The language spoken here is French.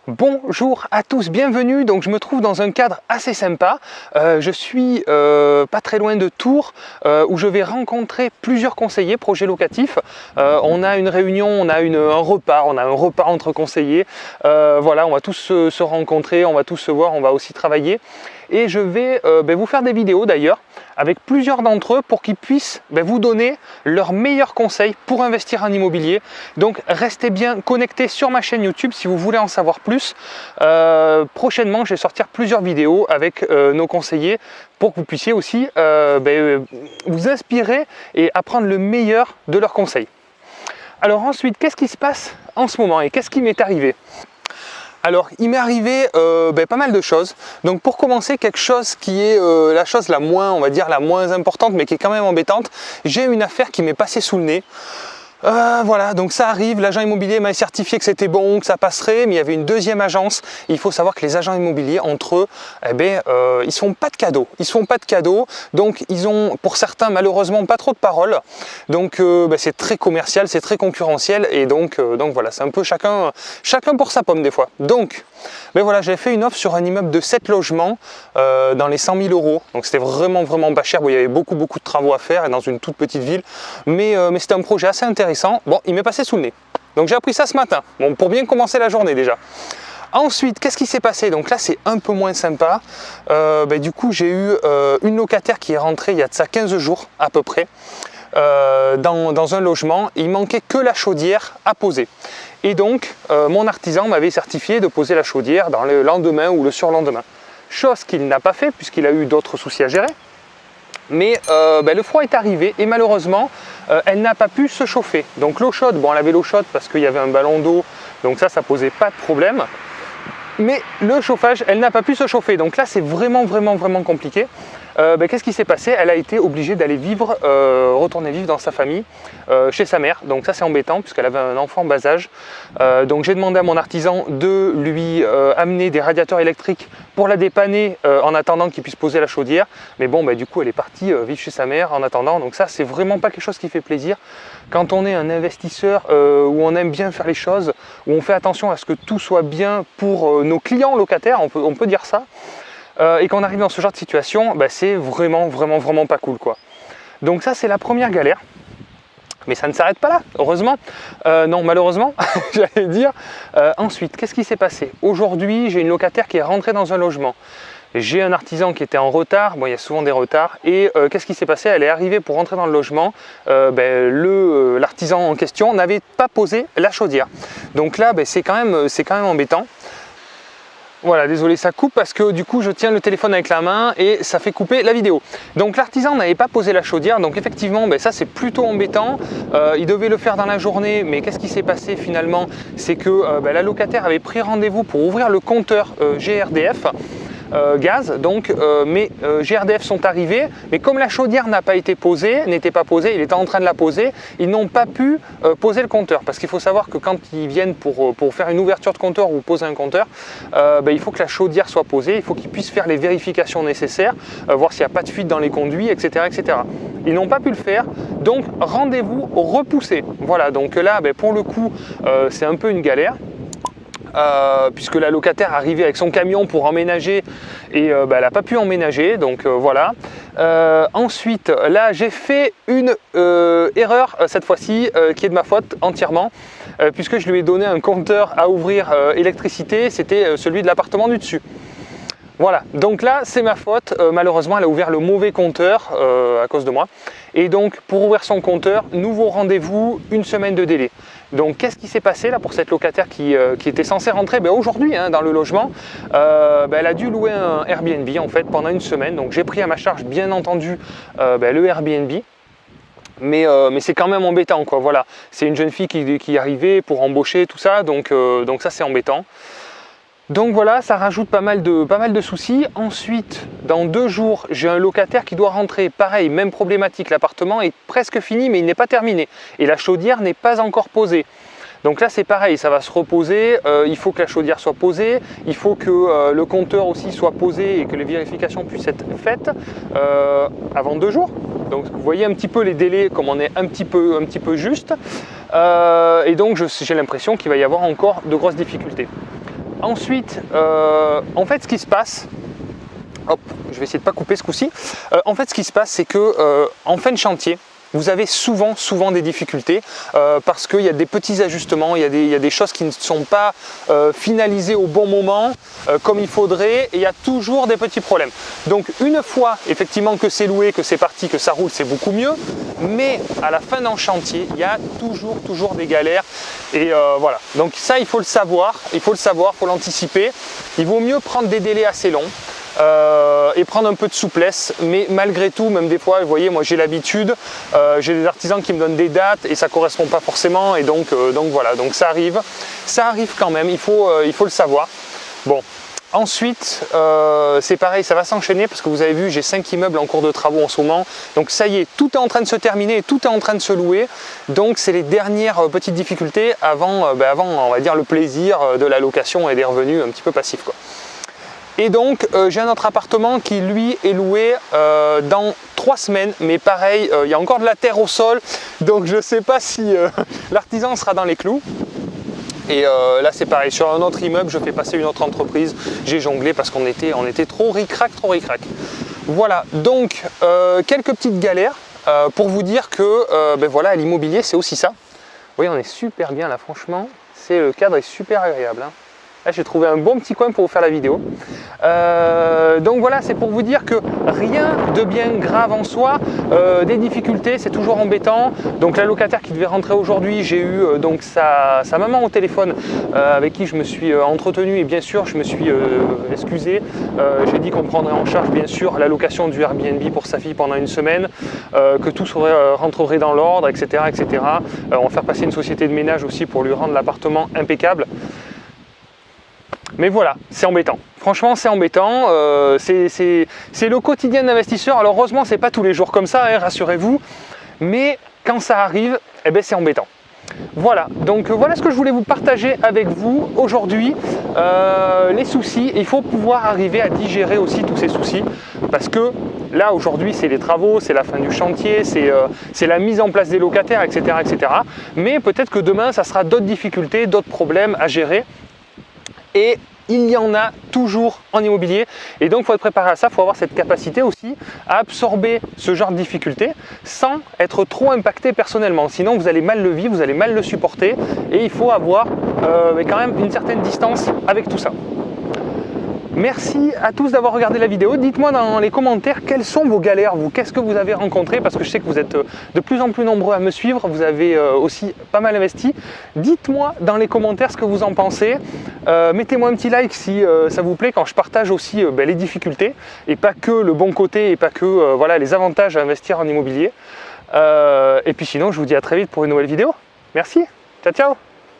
Bonjour à tous, bienvenue. Donc je me trouve dans un cadre assez sympa. Je suis pas très loin de Tours où je vais rencontrer plusieurs conseillers projets locatifs. On a une réunion, on a un repas entre conseillers. Voilà, on va tous se rencontrer, on va tous se voir, on va aussi travailler. Et je vais vous faire des vidéos d'ailleurs avec plusieurs d'entre eux pour qu'ils puissent vous donner leurs meilleurs conseils pour investir en immobilier. Donc restez bien connectés sur ma chaîne YouTube si vous voulez en savoir plus. Prochainement, je vais sortir plusieurs vidéos avec nos conseillers pour que vous puissiez aussi vous inspirer et apprendre le meilleur de leurs conseils. Alors ensuite, qu'est-ce qui se passe en ce moment et qu'est-ce qui m'est arrivé ? Alors, il m'est arrivé pas mal de choses. Donc, pour commencer, quelque chose qui est la chose la moins, on va dire, la moins importante, mais qui est quand même embêtante. J'ai une affaire qui m'est passée sous le nez. Voilà, donc ça arrive, l'agent immobilier m'a certifié que c'était bon, que ça passerait, mais il y avait une deuxième agence. Il faut savoir que les agents immobiliers, entre eux, ils se font pas de cadeaux. Ils se font pas de cadeaux, donc ils ont, pour certains, malheureusement, pas trop de paroles. Donc c'est très commercial, c'est très concurrentiel, et donc voilà, c'est un peu chacun pour sa pomme des fois. Donc, voilà, j'avais fait une offre sur un immeuble de 7 logements dans les 100 000 €. Donc c'était vraiment pas cher. Bon, il y avait beaucoup de travaux à faire et dans une toute petite ville, mais c'était un projet assez intéressant. Bon, il m'est passé sous le nez. Donc j'ai appris ça ce matin, bon, pour bien commencer la journée déjà. Ensuite, qu'est-ce qui s'est passé? Donc là, c'est un peu moins sympa. Du coup, j'ai eu une locataire qui est rentrée il y a de ça 15 jours à peu près. Dans un logement, il manquait que la chaudière à poser. Et donc, mon artisan m'avait certifié de poser la chaudière dans le lendemain ou le surlendemain. Chose qu'il n'a pas fait puisqu'il a eu d'autres soucis à gérer. Mais le froid est arrivé et malheureusement, elle n'a pas pu se chauffer. Donc l'eau chaude, bon, elle avait l'eau chaude parce qu'il y avait un ballon d'eau, donc ça posait pas de problème. Mais le chauffage, elle n'a pas pu se chauffer. Donc là, c'est vraiment compliqué. Qu'est-ce qui s'est passé? Elle a été obligée d'aller retourner vivre dans sa famille, chez sa mère. Donc ça, c'est embêtant puisqu'elle avait un enfant bas âge. Donc j'ai demandé à mon artisan de lui amener des radiateurs électriques pour la dépanner en attendant qu'il puisse poser la chaudière. Mais bon, du coup, elle est partie vivre chez sa mère en attendant. Donc ça, c'est vraiment pas quelque chose qui fait plaisir. Quand on est un investisseur où on aime bien faire les choses, où on fait attention à ce que tout soit bien pour nos clients locataires, on peut dire ça. Et quand on arrive dans ce genre de situation, c'est vraiment pas cool, quoi. Donc ça, c'est la première galère. Mais ça ne s'arrête pas là, heureusement. Non, malheureusement, j'allais dire. Ensuite, qu'est-ce qui s'est passé? Aujourd'hui, j'ai une locataire qui est rentrée dans un logement. J'ai un artisan qui était en retard, bon, il y a souvent des retards, et qu'est-ce qui s'est passé? Elle est arrivée pour rentrer dans le logement, l'artisan en question n'avait pas posé la chaudière. Donc là, c'est quand même embêtant. Voilà, désolé, ça coupe parce que du coup je tiens le téléphone avec la main et ça fait couper la vidéo. Donc l'artisan n'avait pas posé la chaudière, donc effectivement ça c'est plutôt embêtant. Il devait le faire dans la journée, mais qu'est-ce qui s'est passé finalement? C'est que la locataire avait pris rendez-vous pour ouvrir le compteur GRDF. Gaz, donc, mais GRDF sont arrivés, mais comme la chaudière n'était pas posée, il était en train de la poser, ils n'ont pas pu poser le compteur, parce qu'il faut savoir que quand ils viennent pour faire une ouverture de compteur ou poser un compteur, il faut que la chaudière soit posée, il faut qu'ils puissent faire les vérifications nécessaires, voir s'il n'y a pas de fuite dans les conduits, etc. Ils n'ont pas pu le faire, donc rendez-vous repoussé. Voilà, donc là, pour le coup, c'est un peu une galère. Puisque la locataire arrivait avec son camion pour emménager et elle n'a pas pu emménager, donc voilà. Ensuite, là j'ai fait une erreur cette fois-ci qui est de ma faute entièrement, puisque je lui ai donné un compteur à ouvrir électricité, c'était celui de l'appartement du dessus. Voilà, donc là c'est ma faute, malheureusement elle a ouvert le mauvais compteur à cause de moi. Et donc pour ouvrir son compteur, nouveau rendez-vous, une semaine de délai. Donc qu'est-ce qui s'est passé là pour cette locataire qui était censée rentrer aujourd'hui dans le logement? Elle a dû louer un Airbnb en fait pendant une semaine. Donc j'ai pris à ma charge bien entendu le Airbnb. Mais c'est quand même embêtant, quoi. Voilà, c'est une jeune fille qui arrivait pour embaucher tout ça, donc ça c'est embêtant. Donc voilà, ça rajoute pas mal de soucis. Ensuite, dans 2 jours, j'ai un locataire qui doit rentrer. Pareil, même problématique, l'appartement est presque fini, mais il n'est pas terminé. Et la chaudière n'est pas encore posée. Donc là, c'est pareil, ça va se reposer. Il faut que la chaudière soit posée. Il faut que le compteur aussi soit posé et que les vérifications puissent être faites avant 2 jours. Donc vous voyez un petit peu les délais, comme on est un petit peu juste. Et donc j'ai l'impression qu'il va y avoir encore de grosses difficultés. Ensuite, en fait, ce qui se passe, hop, je vais essayer de ne pas couper ce coup-ci. En fait, ce qui se passe, c'est que en fin de chantier, vous avez souvent des difficultés parce qu'il y a des petits ajustements, il y a des choses qui ne sont pas finalisées au bon moment, comme il faudrait, et il y a toujours des petits problèmes. Donc une fois effectivement que c'est loué, que c'est parti, que ça roule, c'est beaucoup mieux, mais à la fin d'un chantier, il y a toujours des galères, et voilà. Donc ça, il faut le savoir, il faut l'anticiper. Il vaut mieux prendre des délais assez longs. Et prendre un peu de souplesse, mais malgré tout, même des fois, vous voyez, moi j'ai l'habitude, j'ai des artisans qui me donnent des dates et ça correspond pas forcément, et donc voilà, donc ça arrive quand même, il faut le savoir. Bon, ensuite, c'est pareil, ça va s'enchaîner parce que vous avez vu, j'ai 5 immeubles en cours de travaux en ce moment, donc ça y est, tout est en train de se terminer, tout est en train de se louer, donc c'est les dernières petites difficultés avant, on va dire, le plaisir de la location et des revenus un petit peu passifs, quoi. Et donc j'ai un autre appartement qui lui est loué dans 3 semaines, mais pareil, il y a encore de la terre au sol, donc je ne sais pas si l'artisan sera dans les clous. Et là c'est pareil, sur un autre immeuble, je fais passer une autre entreprise, j'ai jonglé parce qu'on était trop ric-rac. Voilà, donc quelques petites galères pour vous dire que voilà, l'immobilier c'est aussi ça. Vous voyez, on est super bien là, franchement, le cadre est super agréable, hein. Là, j'ai trouvé un bon petit coin pour vous faire la vidéo. Donc voilà, c'est pour vous dire que rien de bien grave en soi. Des difficultés, c'est toujours embêtant. Donc la locataire qui devait rentrer aujourd'hui, j'ai eu donc sa maman au téléphone avec qui je me suis entretenu, et bien sûr je me suis excusé. J'ai dit qu'on prendrait en charge bien sûr la location du Airbnb pour sa fille pendant une semaine, que tout rentrerait dans l'ordre, etc. On va faire passer une société de ménage aussi pour lui rendre l'appartement impeccable. Mais voilà, c'est embêtant. Franchement, c'est embêtant. C'est le quotidien d'investisseur. Alors heureusement, c'est pas tous les jours comme ça, hein, rassurez-vous. Mais quand ça arrive, eh ben, c'est embêtant. Voilà, donc voilà ce que je voulais vous partager avec vous aujourd'hui. Les soucis, il faut pouvoir arriver à digérer aussi tous ces soucis. Parce que là, aujourd'hui, c'est les travaux, c'est la fin du chantier, c'est la mise en place des locataires, etc. Mais peut-être que demain, ça sera d'autres difficultés, d'autres problèmes à gérer. Et il y en a toujours en immobilier, et donc il faut être préparé à ça, il faut avoir cette capacité aussi à absorber ce genre de difficultés sans être trop impacté personnellement, sinon vous allez mal le vivre, vous allez mal le supporter, et il faut avoir quand même une certaine distance avec tout ça. Merci à tous d'avoir regardé la vidéo. Dites-moi dans les commentaires quelles sont vos galères, vous, qu'est-ce que vous avez rencontré, parce que je sais que vous êtes de plus en plus nombreux à me suivre, vous avez aussi pas mal investi. Dites-moi dans les commentaires ce que vous en pensez. Mettez-moi un petit like si ça vous plaît, quand je partage aussi les difficultés, et pas que le bon côté, et pas que voilà, les avantages à investir en immobilier. Et puis sinon, je vous dis à très vite pour une nouvelle vidéo. Merci, ciao ciao.